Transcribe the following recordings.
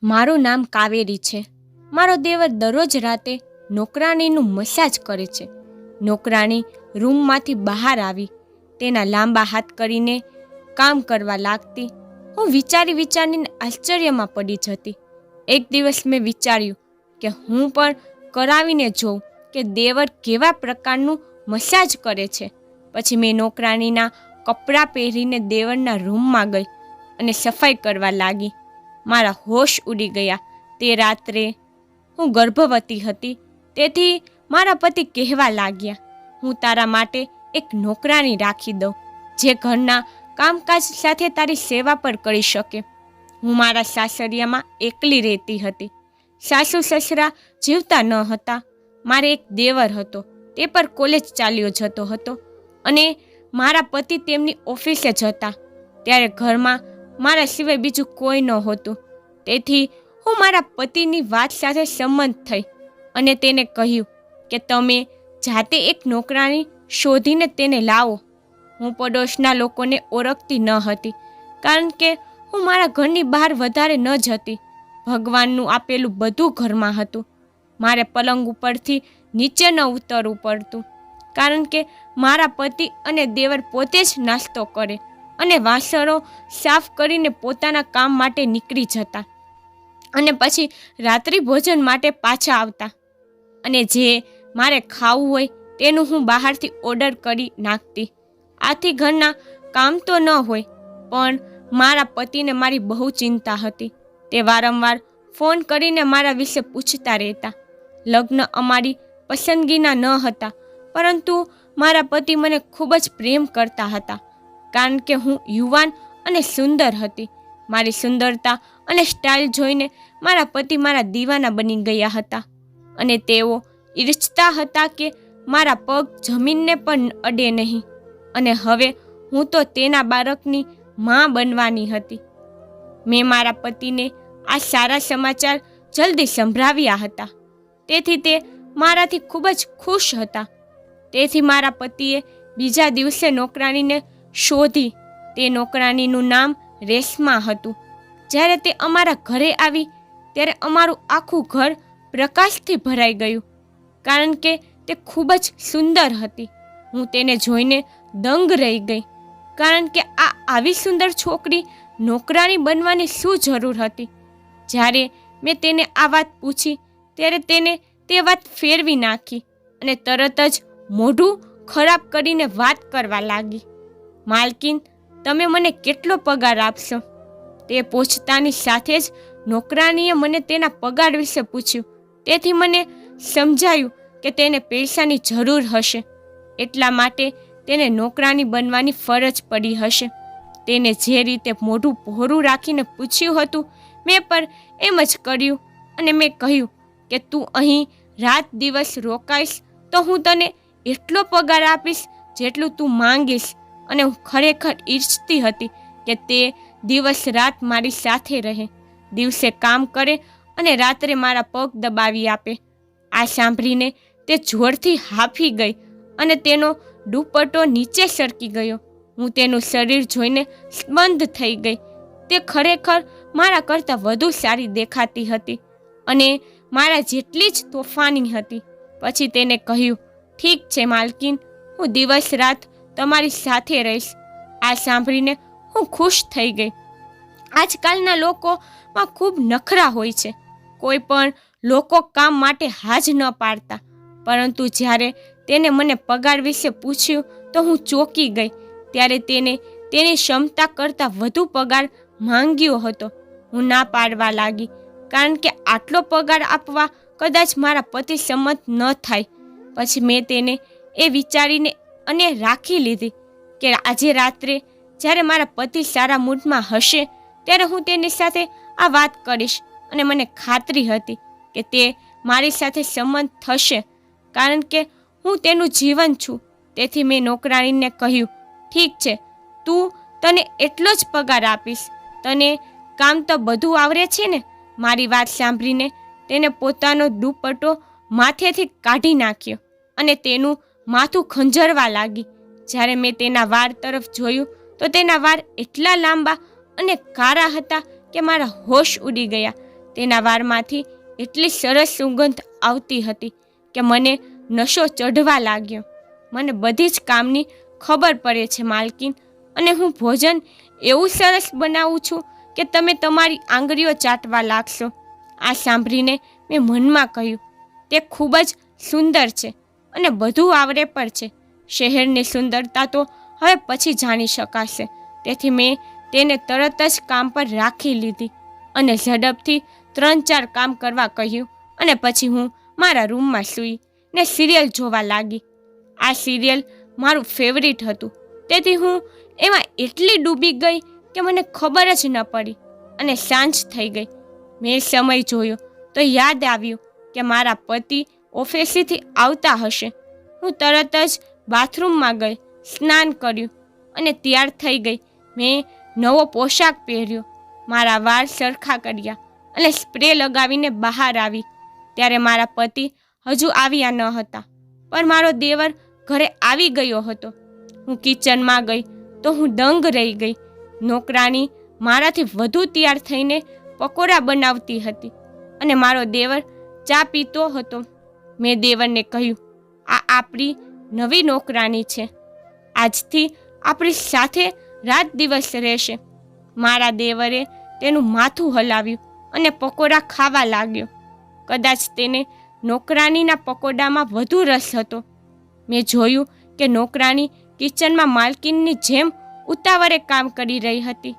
મારું નામ કાવેરી છે. મારો દેવર દરરોજ રાતે નોકરાણીનું મસાજ કરે છે. નોકરાણી રૂમમાંથી બહાર આવી તેના લાંબા હાથ કરીને કામ કરવા લાગતી. હું વિચારીને આશ્ચર્યમાં પડી જતી. એક દિવસ મેં વિચાર્યું કે હું પણ કરાવીને જોઉં કે દેવર કેવા પ્રકારનું મસાજ કરે છે. પછી મેં નોકરાણીના કપડાં પહેરીને દેવરના રૂમમાં ગઈ અને સફાઈ કરવા લાગી. મારા હોશ ઉડી ગયા. તે રાત્રે હું ગર્ભવતી હતી. તેથી મારા પતિ કહેવા લાગ્યા, હું તારા માટે એક નોકરાણી રાખી દઉં જે ઘરના કામકાજ સાથે તારી સેવા પણ કરી શકે. હું મારા સાસરિયામાં એકલી રહેતી હતી. સાસુ સસરા જીવતા ન હતા. મારે એક દેવર હતો, તે પર કોલેજ ચાલ્યો જતો હતો અને મારા પતિ તેમની ઓફિસે જતા. ત્યારે ઘરમાં મારા સિવાય બીજું કોઈ નહોતું. તેથી હું મારા પતિની વાત સાથે સંમત થઈ અને તેને કહ્યું કે તમે જાતે એક નોકરાણી શોધીને તેને લાવો. હું પડોશના લોકોને ઓળખતી ન હતી, કારણ કે હું મારા ઘરની બહાર વધારે ન જતી. ભગવાનનું આપેલું બધું ઘરમાં હતું. મારે પલંગ ઉપરથી નીચે ન ઉતરવું પડતું, કારણ કે મારા પતિ અને દેવર પોતે જ નાસ્તો કરે અને વાસણો સાફ કરીને પોતાના કામ માટે નીકળી જતા અને પછી રાત્રિ ભોજન માટે પાછા આવતા. અને જે મારે ખાવું હોય તેનું હું બહારથી ઓર્ડર કરી નાખતી. આથી ઘરના કામ તો ન હોય, પણ મારા પતિને મારી બહુ ચિંતા હતી. તે વારંવાર ફોન કરીને મારા વિશે પૂછતા રહેતા. લગ્ન અમારી પસંદગીના ન હતા, પરંતુ મારા પતિ મને ખૂબ જ પ્રેમ કરતા હતા, કારણ કે હું યુવાન અને સુંદર હતી. મારી સુંદરતા અને સ્ટાઇલ જોઈને મારા પતિ મારા દીવાના બની ગયા હતા અને તેઓ ઈચ્છતા હતા કે મારા પગ જમીનને પણ અડે નહીં. અને હવે હું તો તેના બાળકની માં બનવાની હતી. મેં મારા પતિને આ સારા સમાચાર જલ્દી સંભળાવ્યા હતા, તેથી તે મારાથી ખૂબ જ ખુશ હતા. તેથી મારા પતિએ બીજા દિવસે નોકરાણીને શોધી. તે નોકરાણીનું નામ રેશમા હતું. જ્યારે તે અમારા ઘરે આવી ત્યારે અમારું આખું ઘર પ્રકાશથી ભરાઈ ગયું, કારણ કે તે ખૂબ જ સુંદર હતી. હું તેને જોઈને દંગ રહી ગઈ, કારણ કે આવી સુંદર છોકરી નોકરાણી બનવાની શું જરૂર હતી. જ્યારે મેં તેને આ વાત પૂછી ત્યારે તેને તે વાત ફેરવી નાખી અને તરત જ મોઢું ખરાબ કરીને વાત કરવા લાગી. માલકીન, તમે મને કેટલો પગાર આપશો? તે પૂછતાની સાથે જ નોકરાણીએ મને તેના પગાર વિશે પૂછ્યું. તેથી મને સમજાયું કે તેને પૈસાની જરૂર હશે, એટલા માટે તેને નોકરાણી બનવાની ફરજ પડી હશે. તેને જે રીતે મોઢું પહોળું રાખીને પૂછ્યું હતું, મેં પણ એમ જ કર્યું અને મેં કહ્યું કે તું અહીં રાત દિવસ રોકાઈશ તો હું તને એટલો પગાર આપીશ જેટલું તું માંગીશ. અને હું ખરેખર ઈચ્છતી હતી કે તે દિવસ રાત મારી સાથે રહે, દિવસે કામ કરે અને રાત્રે મારા પગ દબાવી આપે. આ સાંભળીને તે જોરથી હાંફી ગઈ અને તેનો દુપટ્ટો નીચે સરકી ગયો. હું તેનું શરીર જોઈને સ્તબ્ધ થઈ ગઈ. તે ખરેખર મારા કરતાં વધુ સારી દેખાતી હતી અને મારા જેટલી જ તોફાની હતી. પછી તેને કહ્યું, ઠીક છે માલકીન, હું દિવસ રાત તમારી સાથે રહીશ. આ સાંભળીને હું ખુશ થઈ ગઈ. આજકાલના લોકોમાં ખૂબ નખરા હોય છે. કોઈ પણ લોકો કામ માટે હાજ ન પાડતા, પરંતુ જ્યારે તેને મને પગાર વિશે પૂછ્યું તો હું ચોંકી ગઈ. ત્યારે તેને તેની ક્ષમતા કરતાં વધુ પગાર માંગ્યો હતો. હું ના પાડવા લાગી, કારણ કે આટલો પગાર આપવા કદાચ મારા પતિ સંમત ન થાય. પછી મેં તેને એ વિચારીને અને રાખી લીધી કે આજે રાત્રે જ્યારે મારા પતિ સારા મૂડમાં હશે ત્યારે હું તેની સાથે આ વાત કરીશ. અને મને ખાતરી હતી કે તે મારી સાથે સંમત થશે, કારણ કે હું તેનું જીવન છું. તેથી મેં નોકરાણીને કહ્યું, ઠીક છે, તને એટલો જ પગાર આપીશ. તને કામ તો બધું આવડે છે ને? મારી વાત સાંભળીને તેને પોતાનો દુપટ્ટો માથેથી કાઢી નાખ્યો અને તેનું માથું ખંજરવા લાગી. જ્યારે મેં તેના વાળ તરફ જોયું તો તેના વાળ એટલા લાંબા અને કાળા હતા કે મારા હોશ ઉડી ગયા. તેના વાળમાંથી એટલી સરસ સુગંધ આવતી હતી કે મને નશો ચઢવા લાગ્યો. મને બધી જ કામની ખબર પડે છે માલકીન, અને હું ભોજન એવું સરસ બનાવું છું કે તમે તમારી આંગળીઓ ચાટવા લાગશો. આ સાંભળીને મેં મનમાં કહ્યું, તે ખૂબ જ સુંદર છે અને બધું આવડે પણ છે. શહેરની સુંદરતા તો હવે પછી જાણી શકાશે. તેથી મેં તેને તરત જ કામ પર રાખી લીધી અને ઝડપથી 3-4 કામ કરવા કહ્યું, અને પછી હું મારા રૂમમાં સૂઈ ને સિરિયલ જોવા લાગી. આ સિરિયલ મારું ફેવરિટ હતું, તેથી હું એમાં એટલી ડૂબી ગઈ કે મને ખબર જ ન પડી અને સાંજ થઈ ગઈ. મેં સમય જોયો તો યાદ આવ્યું કે મારા પતિ ઓફિસેથી આવતા હશે. હું તરત જ બાથરૂમમાં ગઈ, સ્નાન કર્યું અને તૈયાર થઈ ગઈ. મેં નવો પોશાક પહેર્યો, મારા વાળ સરખા કર્યા અને સ્પ્રે લગાવીને બહાર આવી. ત્યારે મારા પતિ હજુ આવ્યા ન હતા, પણ મારો દેવર ઘરે આવી ગયો હતો. હું કિચનમાં ગઈ તો હું દંગ રહી ગઈ. નોકરાણી મારાથી વધુ તૈયાર થઈને પકોડા બનાવતી હતી અને મારો દેવર ચા પીતો હતો. મેં દેવરને કહ્યું, આ આપણી નવી નોકરાણી છે. આજથી આપણી સાથે રાત દિવસ રહેશે. મારા દેવરે તેનું માથું હલાવ્યું અને પકોડા ખાવા લાગ્યો. કદાચ તેને નોકરાણીના પકોડામાં વધુ રસ હતો. મેં જોયું કે નોકરાણી કિચનમાં માલકીનની જેમ ઉતાવળે કામ કરી રહી હતી.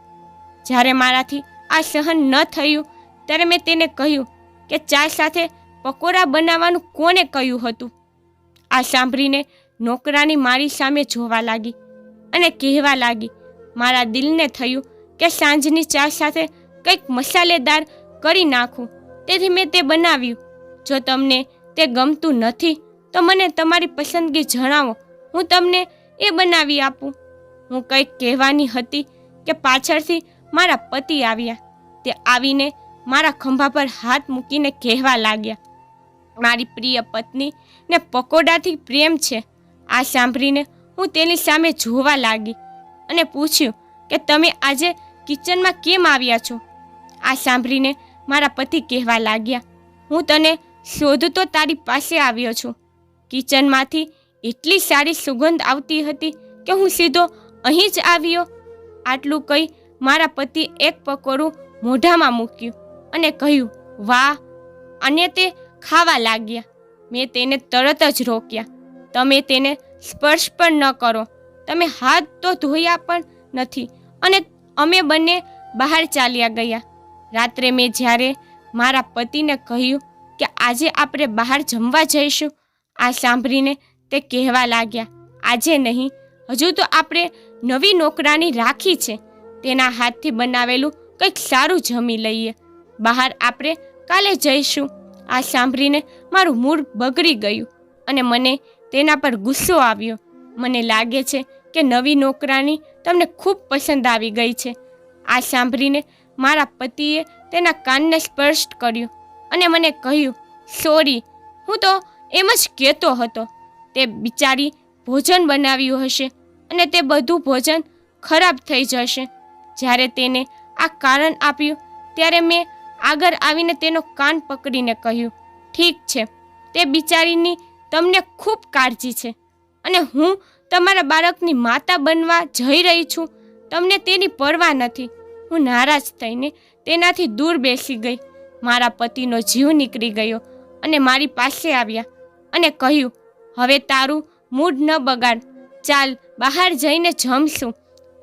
જ્યારે મારાથી આ સહન ન થયું ત્યારે મેં તેને કહ્યું કે ચા સાથે પકોડા બનાવવાનું કોને કહ્યું હતું? આ સાંભળીને નોકરાણી મારી સામે જોવા લાગી અને કહેવા લાગી, મારા દિલને થયું કે સાંજની ચા સાથે કંઈક મસાલેદાર કરી નાખું, તેથી મેં તે બનાવ્યું. જો તમને તે ગમતું નથી તો મને તમારી પસંદગી જણાવો, હું તમને એ બનાવી આપું. હું કંઈક કહેવાની હતી કે પાછળથી મારા પતિ આવ્યા. તે આવીને મારા ખંભા પર હાથ મૂકીને કહેવા લાગ્યા, મારી પ્રિય પત્ની ને પકોડાથી પ્રેમ છે. આ સાંભળીને હું તેની સામે જોવા લાગી અને પૂછ્યું કે તમે આજે કિચનમાં કેમ આવ્યા છો? આ સાંભળીને મારા પતિ કહેવા લાગ્યા, હું તને શોધતો તારી પાસે આવ્યો છું. કિચનમાંથી એટલી સારી સુગંધ આવતી હતી કે હું સીધો અહીં જ આવ્યો. આટલું કહી મારા પતિ એક પકોડું મોઢામાં મૂક્યું અને કહ્યું, વાહ, અને તે ખાવા લાગ્યા. મેં તેને તરત જ રોક્યા, તમે તેને સ્પર્શ પણ ન કરો, તમે હાથ તો ધોયા પણ નથી. અને અમે બંને બહાર ચાલ્યા ગયા. રાત્રે મેં જ્યારે મારા પતિને કહ્યું કે આજે આપણે બહાર જમવા જઈશું, આ સાંભળીને તે કહેવા લાગ્યા, આજે નહીં, હજુ તો આપણે નવી નોકરાણી રાખી છે, તેના હાથથી બનાવેલું કંઈક સારું જમી લઈએ, બહાર આપણે કાલે જઈશું. આ સાંભળીને મારું મૂડ બગડી ગયું અને મને તેના પર ગુસ્સો આવ્યો. મને લાગે છે કે નવી નોકરાણી તમને ખૂબ પસંદ આવી ગઈ છે. આ સાંભળીને મારા પતિએ તેના કાનને સ્પર્શ કર્યું અને મને કહ્યું, સોરી, હું તો એમ જ કહેતો હતો. તે બિચારી ભોજન બનાવ્યું હશે અને તે બધું ભોજન ખરાબ થઈ જશે. જ્યારે તેને આ કારણ આપ્યું ત્યારે મેં આગળ આવીને તેનો કાન પકડીને કહ્યું, ઠીક છે, તે બિચારીની તમને ખૂબ કાળજી છે અને હું તમારા બાળકની માતા બનવા જઈ રહી છું, તમને તેની પરવા નથી. હું નારાજ થઈને તેનાથી દૂર બેસી ગઈ. મારા પતિનો જીવ નીકળી ગયો અને મારી પાસે આવ્યા અને કહ્યું, હવે તારું મૂડ ન બગાડ, ચાલ બહાર જઈને જમશું,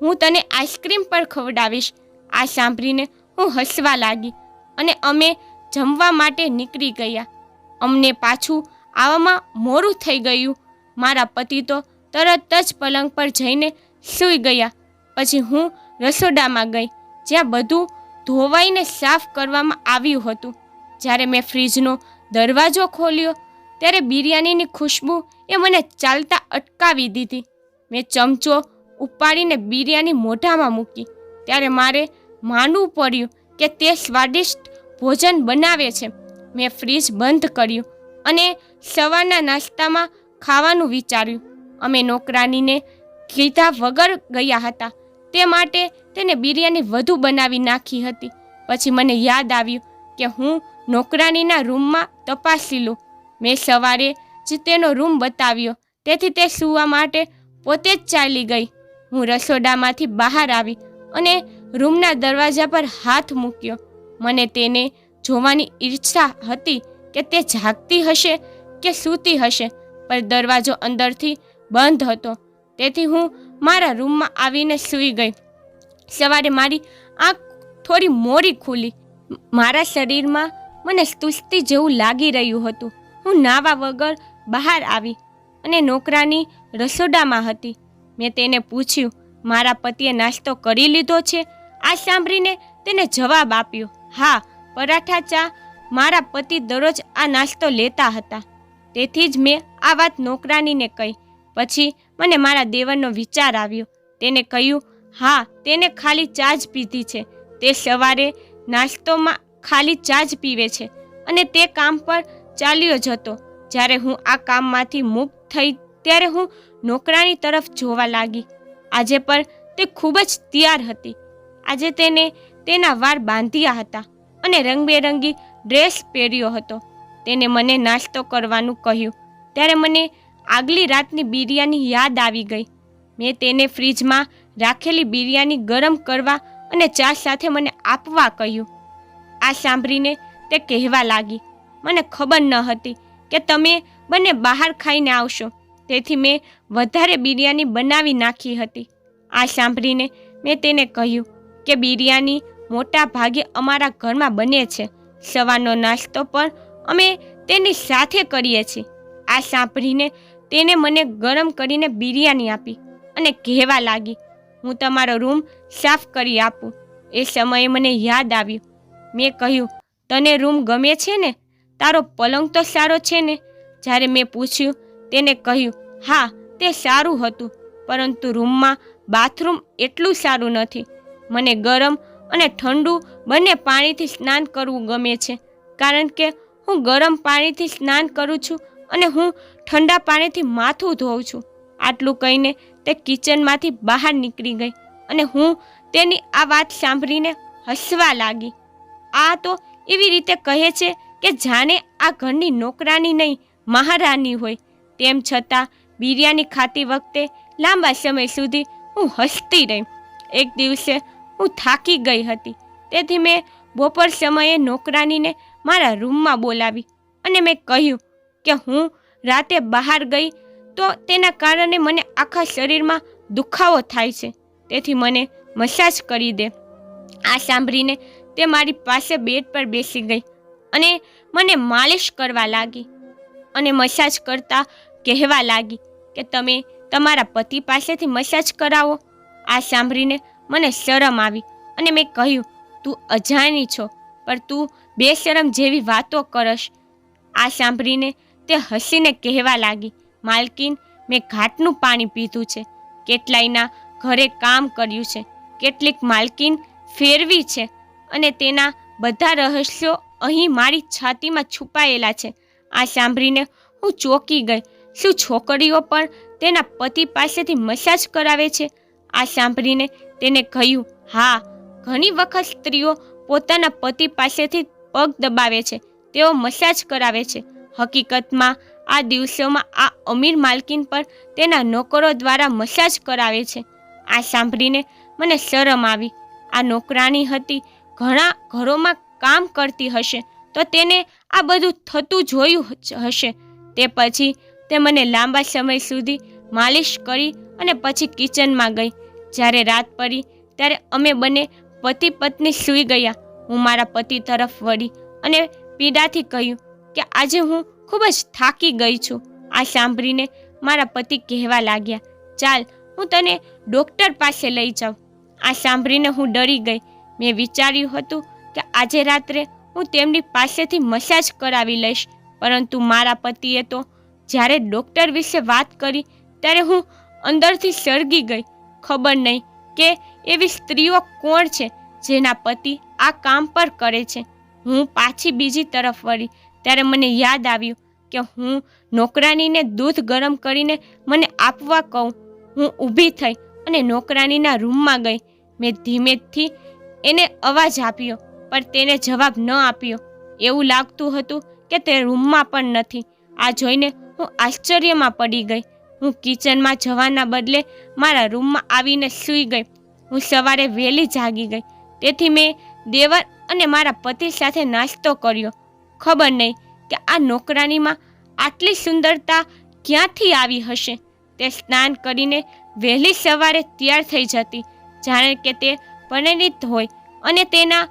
હું તને આઈસ્ક્રીમ પણ ખવડાવીશ. આ સાંભળીને હું હસવા લાગી અને અમે જમવા માટે નીકળી ગયા. અમને પાછું આવવામાં મોડું થઈ ગયું. મારા પતિ તો તરત જ પલંગ પર જઈને સૂઈ ગયા. પછી હું રસોડામાં ગઈ, જ્યાં બધું ધોવાઈને સાફ કરવામાં આવ્યું હતું. જ્યારે મેં ફ્રીજનો દરવાજો ખોલ્યો ત્યારે બિરયાનીની ખુશ્બુ એ મને ચાલતા અટકાવી દીધી. મેં ચમચો ઉપાડીને બિરયાની મોઢામાં મૂકી ત્યારે મારે માનવું પડ્યું કે તે સ્વાદિષ્ટ ભોજન બનાવે છે. મેં ફ્રીજ બંધ કર્યું અને સવારના નાસ્તામાં ખાવાનું વિચાર્યું. અમે નોકરાનીને કીધા વગર ગયા હતા, તે માટે તેને બિરયાની વધુ બનાવી નાખી હતી. પછી મને યાદ આવ્યું કે હું નોકરાનીના રૂમમાં તપાસી લઉં. મેં સવારે જ તેનો રૂમ બતાવ્યો, તેથી તે સૂવા માટે પોતે જ ચાલી ગઈ. હું રસોડામાંથી બહાર આવી અને રૂમના દરવાજા પર હાથ મૂક્યો. મને તેને જોવાની ઈચ્છા હતી કે તે જાગતી હશે કે સૂતી હશે, પણ દરવાજો અંદરથી બંધ હતો, તેથી હું મારા રૂમમાં આવીને સૂઈ ગઈ. સવારે મારી આંખ થોડી મોડી ખુલી. મારા શરીરમાં મને સુસ્તી જેવું લાગી રહ્યું હતું. હું નાવા વગર બહાર આવી અને નોકરાની રસોડામાં હતી. મેં તેને પૂછ્યું, મારા પતિએ નાસ્તો કરી લીધો છે? આ સાંભળીને તેને જવાબ આપ્યો, હા, પરાઠા ચા મારા પતિ દરરોજ આ નાસ્તો લેતા હતા. તેથી જ મેં આ વાત નોકરાનીને કહી. પછી મને મારા દેવરનો વિચાર આવ્યો. તેને કહ્યું, હા, તેને ખાલી ચા જ પીધી છે. તે સવારે નાસ્તોમાં ખાલી ચા જ પીવે છે અને તે કામ પર ચાલ્યો જતો. જ્યારે હું આ કામમાંથી મુક્ત થઈ ત્યારે હું નોકરાની તરફ જોવા લાગી. આજે પણ તે ખૂબ જ તૈયાર હતી. આજે તેને તેના વાળ બાંધ્યા હતા અને રંગબેરંગી ડ્રેસ પહેર્યો હતો. તેને મને નાસ્તો કરવાનું કહ્યું ત્યારે મને આગલી રાતની બિરયાની યાદ આવી ગઈ. મેં તેને ફ્રીજમાં રાખેલી બિરયાની ગરમ કરવા અને ચા સાથે મને આપવા કહ્યું. આ સાંભળીને તે કહેવા લાગી, મને ખબર ન હતી કે તમે બંને બહાર ખાઈને આવશો, તેથી મેં વધારે બિરયાની બનાવી નાખી હતી. આ સાંભળીને મેં તેને કહ્યું કે બિરયાની મોટા ભાગે અમારા ઘરમાં બને છે. સવારનો નાસ્તો પણ અમે તેની સાથે કરીએ છીએ. આ સાંભળીને તેને મને ગરમ કરીને બિરયાની આપી અને કહેવા લાગી, હું તમારો રૂમ સાફ કરી આપું. એ સમયે મને યાદ આવ્યું. મેં કહ્યું, તને રૂમ ગમે છે ને? તારો પલંગ તો સારો છે ને? જ્યારે મેં પૂછ્યું, તેને કહ્યું, હા, તે સારું હતું, પરંતુ રૂમમાં બાથરૂમ એટલું સારું નથી. મને ગરમ અને ઠંડુ બંને પાણીથી સ્નાન કરવું ગમે છે, કારણ કે હું ગરમ પાણીથી સ્નાન કરું છું અને હું ઠંડા પાણીથી માથું ધોઉં છું. આટલું કહીને તે કિચનમાંથી બહાર નીકળી ગઈ અને હું તેની આ વાત સાંભળીને હસવા લાગી. આ તો એવી રીતે કહે છે કે જાણે આ ઘરની નોકરાની નહીં, મહારાની હોય. તેમ છતાં બિરયાની ખાતી વખતે લાંબા સમય સુધી હું હસતી રહી. એક દિવસે હું થાકી ગઈ હતી, તેથી મેં બપોર સમયે નોકરાનીને મારા રૂમમાં બોલાવી અને મેં કહ્યું કે હું રાતે બહાર ગઈ તો તેના કારણે મને આખા શરીરમાં દુખાવો થાય છે, તેથી મને મસાજ કરી દે. આ સાંભળીને તે મારી પાસે બેડ પર બેસી ગઈ અને મને માલિશ કરવા લાગી અને મસાજ કરતા કહેવા લાગી કે તમે તમારા પતિ પાસેથી મસાજ કરાવો. આ સાંભળીને મને શરમ આવી અને મેં કહ્યું, તું અજાણી છો, પણ તું બેશરમ જેવી વાતો કરશ. આ સાંભળીને તે હસીને કહેવા લાગી, માલકીન, મેં ઘાટનું પાણી પીધું છે, કેટલાયના ઘરે કામ કર્યું છે, કેટલીક માલકીન ફેરવી છે અને તેના બધા રહસ્યો અહીં મારી છાતીમાં છુપાયેલા છે. આ સાંભળીને હું ચોંકી ગઈ. શું છોકરીઓ પણ તેના પતિ પાસેથી મસાજ કરાવે છે? આ સાંભળીને તેને કહ્યું, હા, ઘણી વખત સ્ત્રીઓ પોતાના પતિ પાસેથી પગ દબાવે છે, તેઓ મસાજ કરાવે છે. હકીકતમાં આ દિવસોમાં આ અમીર માલકીન પર તેના નોકરો દ્વારા મસાજ કરાવે છે. આ સાંભળીને મને શરમ આવી. આ નોકરાણી હતી, ઘણા ઘરોમાં કામ કરતી હશે તો તેને આ બધું થતું જોયું હશે. તે પછી તે મને લાંબા સમય સુધી માલિશ કરી અને પછી કિચનમાં ગઈ. જ્યારે રાત પડી ત્યારે અમે બંને પતિ પત્ની સૂઈ ગયા. હું મારા પતિ તરફ વળી અને પીડાથી કહ્યું કે આજે હું ખૂબ જ થાકી ગઈ છું. આ સાંભળીને મારા પતિ કહેવા લાગ્યા, ચાલ, હું તને ડૉક્ટર પાસે લઈ જાઉં. આ સાંભળીને હું ડરી ગઈ. મેં વિચાર્યું હતું કે આજે રાત્રે હું તેમની પાસેથી મસાજ કરાવી લઈશ, પરંતુ મારા પતિએ તો જ્યારે ડૉક્ટર વિશે વાત કરી ત્યારે હું અંદરથી સળગી ગઈ. ખબર નહીં કે એવી સ્ત્રીઓ કોણ છે જેના પતિ આ કામ પર કરે છે. હું પાછી બીજી તરફ વળી ત્યારે મને યાદ આવ્યું કે હું નોકરાનીને દૂધ ગરમ કરીને મને આપવા કહું. હું ઊભી થઈ અને નોકરાનીના રૂમમાં ગઈ. મેં ધીમેથી એને અવાજ આપ્યો, પણ તેને જવાબ ન આપ્યો. એવું લાગતું હતું કે તે રૂમમાં પણ નથી. આ જોઈને હું આશ્ચર્યમાં પડી ગઈ. હું કિચનમાં જવાના બદલે મારા રૂમમાં આવીને સૂઈ ગઈ. હું સવારે વહેલી જાગી ગઈ. તેથી મેં દેવર અને મારા પતિ સાથે નાસ્તો કર્યો. ખબર નહીં કે આ નોકરાનીમાં આટલી સુંદરતા ક્યાંથી આવી હશે. તે સ્નાન કરીને વહેલી સવારે તૈયાર થઈ જતી, જાણે કે તે પરિણીત હોય અને તેના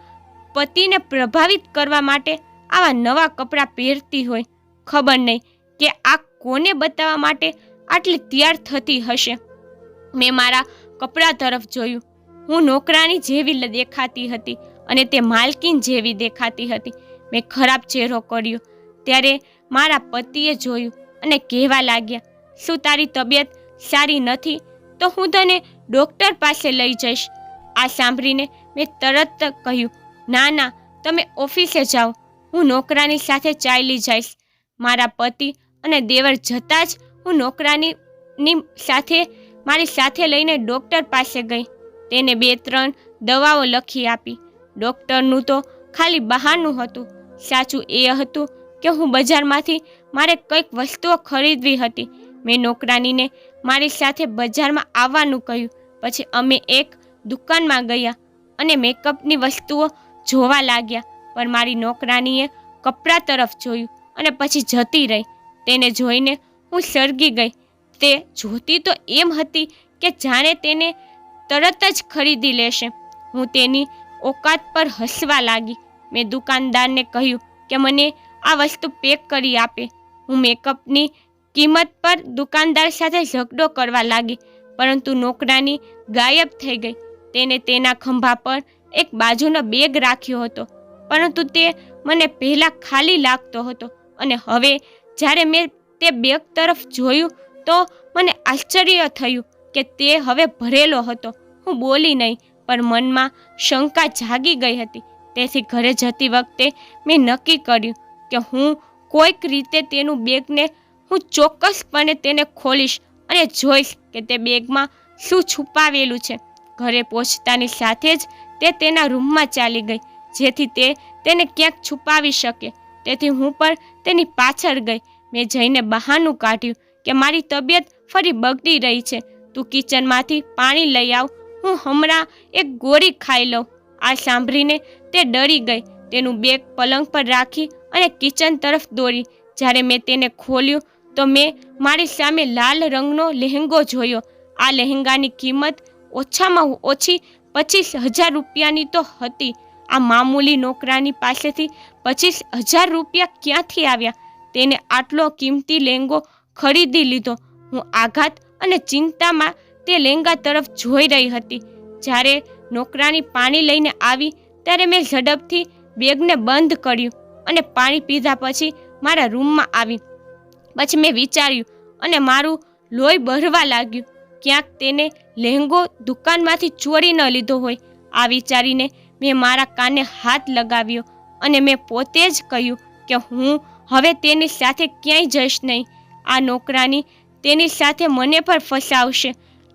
પતિને પ્રભાવિત કરવા માટે આવા નવા કપડાં પહેરતી હોય. ખબર નહીં કે આ કોને બતાવવા માટે આટલી તૈયાર થતી હશે. મેં મારા કપડાં તરફ જોયું. હું નોકરાની જેવી દેખાતી હતી અને તે માલકીન જેવી દેખાતી હતી. મેં ખરાબ ચહેરો કર્યો ત્યારે મારા પતિએ જોયું અને કહેવા લાગ્યા, શું તારી તબિયત સારી નથી? તો હું તને ડૉક્ટર પાસે લઈ જઈશ. આ સાંભળીને મેં તરત કહ્યું, ના ના, તમે ઓફિસે જાઓ, હું નોકરાની સાથે ચાલી જઈશ. મારા પતિ અને દેવર જતાં જ હું નોકરાની સાથે મારી સાથે લઈને ડૉક્ટર પાસે ગઈ. તેને 2-3 દવાઓ લખી આપી. ડૉક્ટરનું તો ખાલી બહાનું હતું. સાચું એ હતું કે હું બજારમાંથી મારે કંઈક વસ્તુઓ ખરીદવી હતી. મેં નોકરાનીને મારી સાથે બજારમાં આવવાનું કહ્યું. પછી અમે એક દુકાનમાં ગયા અને મેકઅપની વસ્તુઓ જોવા લાગ્યા. પણ મારી નોકરાનીએ કપડાં તરફ જોયું અને પછી જતી રહી. તેને જોઈને હું સળગી ગઈ. તે જોતી તો એમ હતી કે જાણે તેને તરત જ ખરીદી લેશે. હું તેની ઓકાત પર હસવા લાગી. મેં દુકાનદારને કહ્યું કે મને આ વસ્તુ પેક કરી આપે. હું મેકઅપની કિંમત પર દુકાનદાર સાથે ઝઘડો કરવા લાગી, પરંતુ નોકરાની ગાયબ થઈ ગઈ. તેને તેના ખંભા પર એક બાજુનો બેગ રાખ્યો હતો, પરંતુ તે મને પહેલાં ખાલી લાગતો હતો અને હવે જ્યારે મેં તે બેગ તરફ જોયું તો મને આશ્ચર્ય થયું કે તે હવે ભરેલો હતો. હું બોલી નહીં, પણ મનમાં શંકા જાગી ગઈ હતી. તેથી ઘરે જતી વખતે મેં નક્કી કર્યું કે હું કોઈક રીતે તેનું બેગને હું ચોક્કસપણે તેને ખોલીશ અને જોઈશ કે તે બેગમાં શું છુપાવેલું છે. ઘરે પહોંચતાની સાથે જ તે તેના રૂમમાં ચાલી ગઈ, જેથી તે તેને ક્યાંક છુપાવી શકે. તેથી હું પણ તેની પાછળ ગઈ. મેં જઈને બહાનું કાઢ્યું કે મારી તબિયત ફરી બગડી રહી છે. તું કિચનમાંથી પાણી લઈ આવ, હું હમણાં એક ગોળી ખાઈ લઉં. આ સાંભળીને તે ડરી ગઈ. તેનું બેગ પલંગ પર રાખી અને કિચન તરફ દોડી. જ્યારે મેં તેને ખોલ્યું તો મેં મારી સામે લાલ રંગનો લહેંગો જોયો. આ લહેંગાની કિંમત ઓછામાં ઓછી 25,000 રૂપિયાની તો હતી. આ મામૂલી નોકરાની પાસેથી 25,000 રૂપિયા ક્યાંથી આવ્યા? તેને આટલો કિંમતી લહેંગો ખરીદી લીધો. હું આઘાત અને ચિંતામાં તે લહેંગા તરફ જોઈ રહી હતી. જ્યારે નોકરાની પાણી લઈને આવી ત્યારે મેં ઝડપથી બેગને બંધ કર્યું અને પાણી પીધા પછી મારા રૂમમાં આવી. પછી મેં વિચાર્યું અને મારું લોહી બળવા લાગ્યું. ક્યાંક તેને લહેંગો દુકાનમાંથી ચોરી ન લીધો હોય. આ વિચારીને મેં મારા કાને હાથ લગાવ્યો અને મેં પોતે જ કહ્યું કે હું હવે તેની સાથે ક્યાંય જઈશ નહીં. આ નોકરાની તેની સાથે મને પણ ફસાવશે.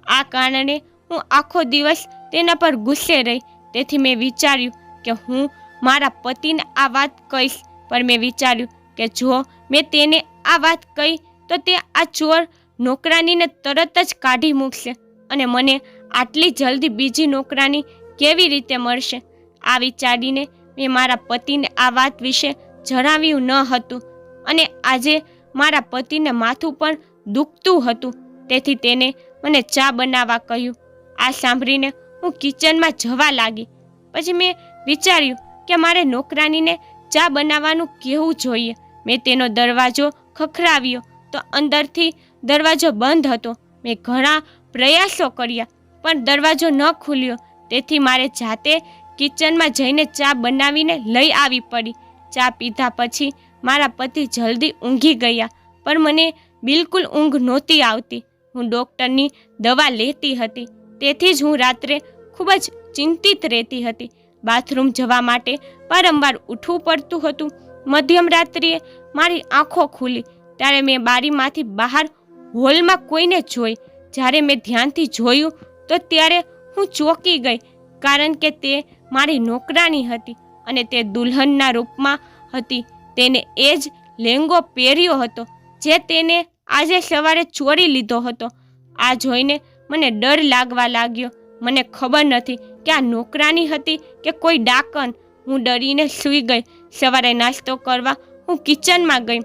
આ કારણે હું આખો દિવસ તેના પર ગુસ્સે રહી. તેથી મેં વિચાર્યું કે હું મારા પતિને આ વાત કહીશ. પણ મેં વિચાર્યું કે જો મેં તેને આ વાત કહી તો તે આ ચોર નોકરાનીને તરત જ કાઢી મૂકશે અને મને આટલી જલ્દી બીજી નોકરાની કેવી રીતે મળશે. આ વિચારીને મેં મારા પતિને આ વાત વિશે જણાવ્યું ન હતું અને આજે મારા પતિને માથું પણ દુખતું હતું. તેથી તેને મને ચા બનાવવા કહ્યું. આ સાંભળીને હું કિચનમાં જવા લાગી. પછી મેં વિચાર્યું કે મારે નોકરાનીને ચા બનાવવાનું કહેવું જોઈએ. મેં તેનો દરવાજો ખખડાવ્યો તો અંદરથી દરવાજો બંધ હતો. મેં ઘણા પ્રયાસો કર્યા પણ દરવાજો ન ખુલ્યો. તેથી મારે જાતે કિચનમાં જઈને ચા બનાવીને લઈ આવી પડી. ચા પીધા પછી મારા પતિ જલ્દી ઊંઘી ગયા, પણ મને બિલકુલ ઊંઘ નહોતી આવતી. હું ડૉક્ટરની દવા લેતી હતી, તેથી જ હું રાત્રે ખૂબ જ ચિંતિત રહેતી હતી. બાથરૂમ જવા માટે વારંવાર ઉઠવું પડતું હતું. મધ્યમ રાત્રિએ મારી આંખો ખુલી ત્યારે મેં બારીમાંથી બહાર હોલમાં કોઈને જોઈ. જ્યારે મેં ધ્યાનથી જોયું તો ત્યારે હું ચોંકી ગઈ, કારણ કે તે મારી નોકરાની હતી અને તે દુલ્હનના રૂપમાં હતી. તેને એ જ લહેંગો પહેર્યો હતો જે તેને આજે સવારે ચોરી લીધો હતો. આ જોઈને મને ડર લાગવા લાગ્યો. મને ખબર નથી કે આ નોકરાની હતી કે કોઈ ડાકણ. હું ડરીને સૂઈ ગઈ. સવારે નાસ્તો કરવા હું કિચનમાં ગઈ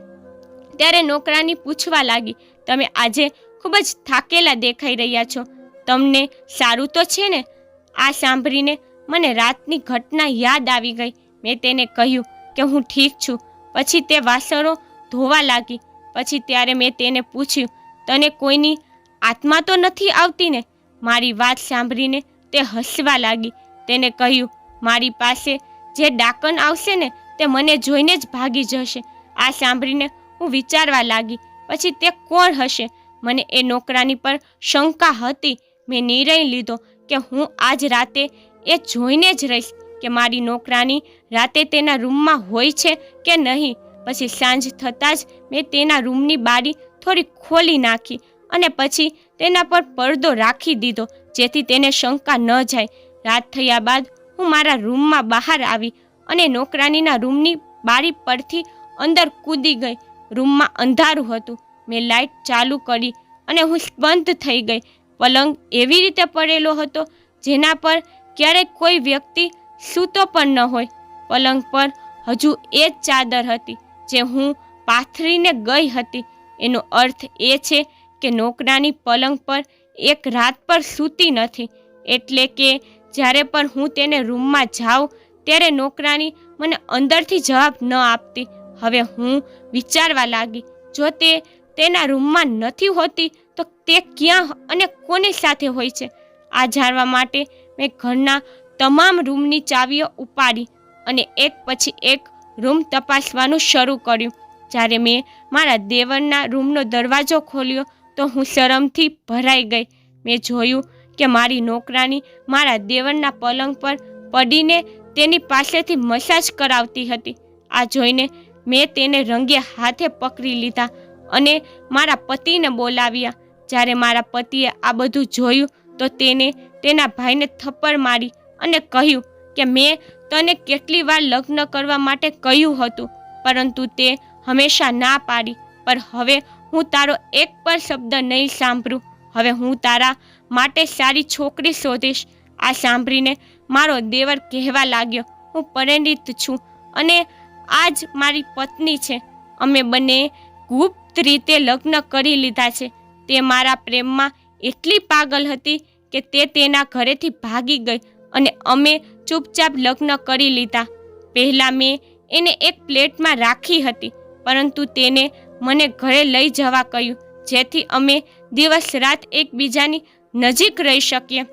ત્યારે નોકરાની પૂછવા લાગી, તમે આજે ખૂબ જ થાકેલા દેખાઈ રહ્યા છો, તમને સારું તો છે ને? આ સાંભળીને મને રાતની ઘટના યાદ આવી ગઈ. મેં તેને કહ્યું કે હું ઠીક છું. પછી તે વાસણો ધોવા લાગી. પછી ત્યારે મેં તેને પૂછ્યું, તને કોઈની આત્મા તો નથી આવતી ને? મારી વાત સાંભળીને તે હસવા લાગી. તેને કહ્યું, મારી પાસે જે ડાકણ આવશે ને તે મને જોઈને જ ભાગી જશે. આ સાંભળીને હું વિચારવા લાગી, પછી તે કોણ હશે? મને એ નોકરાની પર શંકા હતી. મેં નિર્ણય લીધો કે હું આજ રાતે એ જોઈને જ રહીશ કે મારી નોકરાની રાતે તેના રૂમમાં હોય છે કે નહીં. પછી સાંજ થતાં જ મેં તેના રૂમની બારી થોડી ખોલી નાખી અને પછી તેના પર પડદો રાખી દીધો જેથી તેને શંકા ન જાય. રાત થયા બાદ હું મારા રૂમમાં બહાર આવી અને નોકરાનીના રૂમની બારી પરથી અંદર કૂદી ગઈ. રૂમમાં અંધારું હતું. મેં લાઇટ ચાલુ કરી અને હું સ્તબ્ધ થઈ ગઈ. પલંગ એવી રીતે પડેલો હતો જેના પર ક્યારેય કોઈ વ્યક્તિ સૂતો પણ ન હોય. પલંગ પર હજુ એ જ ચાદર હતી જે હું પાથરીને ગઈ હતી. એનો અર્થ એ છે કે નોકરાની પલંગ પર એક રાત પર સૂતી નથી. એટલે કે જ્યારે પણ હું તેને રૂમમાં જાઉં ત્યારે નોકરાની મને અંદરથી જવાબ ન આપતી. હવે હું વિચારવા લાગી, જો તે તેના રૂમમાં નથી હોતી તો તે ક્યાં અને કોની સાથે હોય છે? આ જાણવા માટે મેં ઘરના તમામ રૂમની ચાવીઓ ઉપાડી અને એક પછી એક રૂમ તપાસવાનું શરૂ કર્યું. જ્યારે મેં મારા દેવરના રૂમનો દરવાજો ખોલ્યો તો હું શરમથી ભરાઈ ગઈ. મેં જોયું કે મારી નોકરાની મારા દેવરના પલંગ પર પડીને તેની પાસેથી મસાજ કરાવતી હતી. આ જોઈને મેં તેને રંગે હાથે પકડી લીધા અને મારા પતિને બોલાવ્યા. જ્યારે મારા પતિએ આ બધું જોયું તો તેને તેના ભાઈને થપ્પડ મારી અને કહ્યું કે મેં તને કેટલી વાર લગ્ન કરવા માટે કહ્યું હતું પરંતુ તે હંમેશા ના પાડી. પર હવે હું તારો એક પણ શબ્દ નહીં સાંભળું. હવે હું તારા માટે સારી છોકરી શોધીશ. આ સાંભળીને મારો દેવર કહેવા લાગ્યો, હું પરિણીત છું અને આજ મારી પત્ની છે. અમે બંને ગુપ્ત રીતે લગ્ન કરી લીધા છે. તે મારા પ્રેમમાં એટલી પાગલ હતી કે તે તેના ઘરેથી ભાગી ગઈ અને અમે ચૂપચાપ લગ્ન કરી લીધા. પહેલાં મેં એને એક પ્લેટમાં રાખી હતી પરંતુ તેને મને ઘરે લઈ જવા કહ્યું જેથી અમે દિવસ રાત એકબીજાની નજીક રહી શકીએ.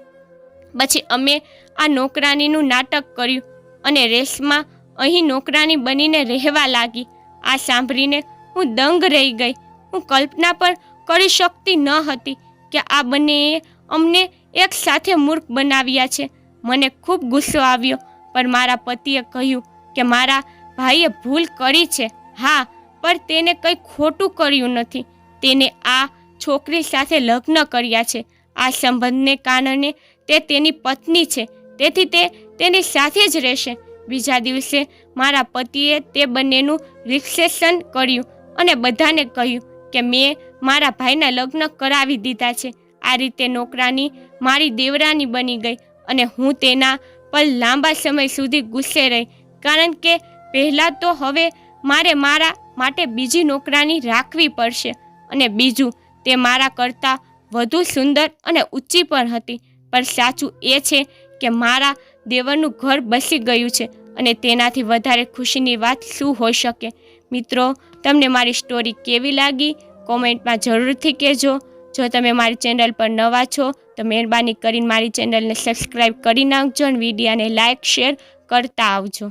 પછી અમે આ નોકરાનીનું નાટક કર્યું અને રેશમા અહીં નોકરાની બનીને રહેવા લાગી. આ સાંભળીને હું દંગ રહી ગઈ. હું કલ્પના પણ કરી શકતી ન હતી કે આ બંનેએ અમને એક સાથે મૂર્ખ બનાવ્યા છે. મને ખૂબ ગુસ્સો આવ્યો પણ મારા પતિએ કહ્યું કે મારા ભાઈએ ભૂલ કરી છે. હા, પણ તેને કંઈ ખોટું કર્યું નથી. તેને આ છોકરી સાથે લગ્ન કર્યા છે. આ સંબંધને કારણે તે તેની પત્ની છે તેથી તે તેની સાથે જ રહેશે. બીજા દિવસે મારા પતિએ તે બંનેનું રિસેપ્શન કર્યું અને બધાને કહ્યું કે મેં મારા ભાઈના લગ્ન કરાવી દીધા છે. આ રીતે નોકરાની મારી દેવરાની બની ગઈ અને હું તેના પર લાંબા સમય સુધી ગુસ્સે રહી કારણ કે પહેલાં તો હવે મારે મારા માટે બીજી નોકરાની રાખવી પડશે અને બીજું તે મારા કરતાં વધુ સુંદર અને ઊંચી પણ હતી. પણ સાચું એ છે કે મારા દેવરનું ઘર બસી ગયું છે અને તેનાથી વધારે ખુશીની વાત શું હોઈ શકે? મિત્રો, તમને મારી સ્ટોરી કેવી લાગી કોમેન્ટમાં જરૂરથી કહેજો. જો તમે મારી ચેનલ પર નવા છો તો મહેરબાની કરીને મારી ચેનલને સબસ્ક્રાઈબ કરી નાખજો અને વિડીયોને લાઇક શેર કરતા આવજો.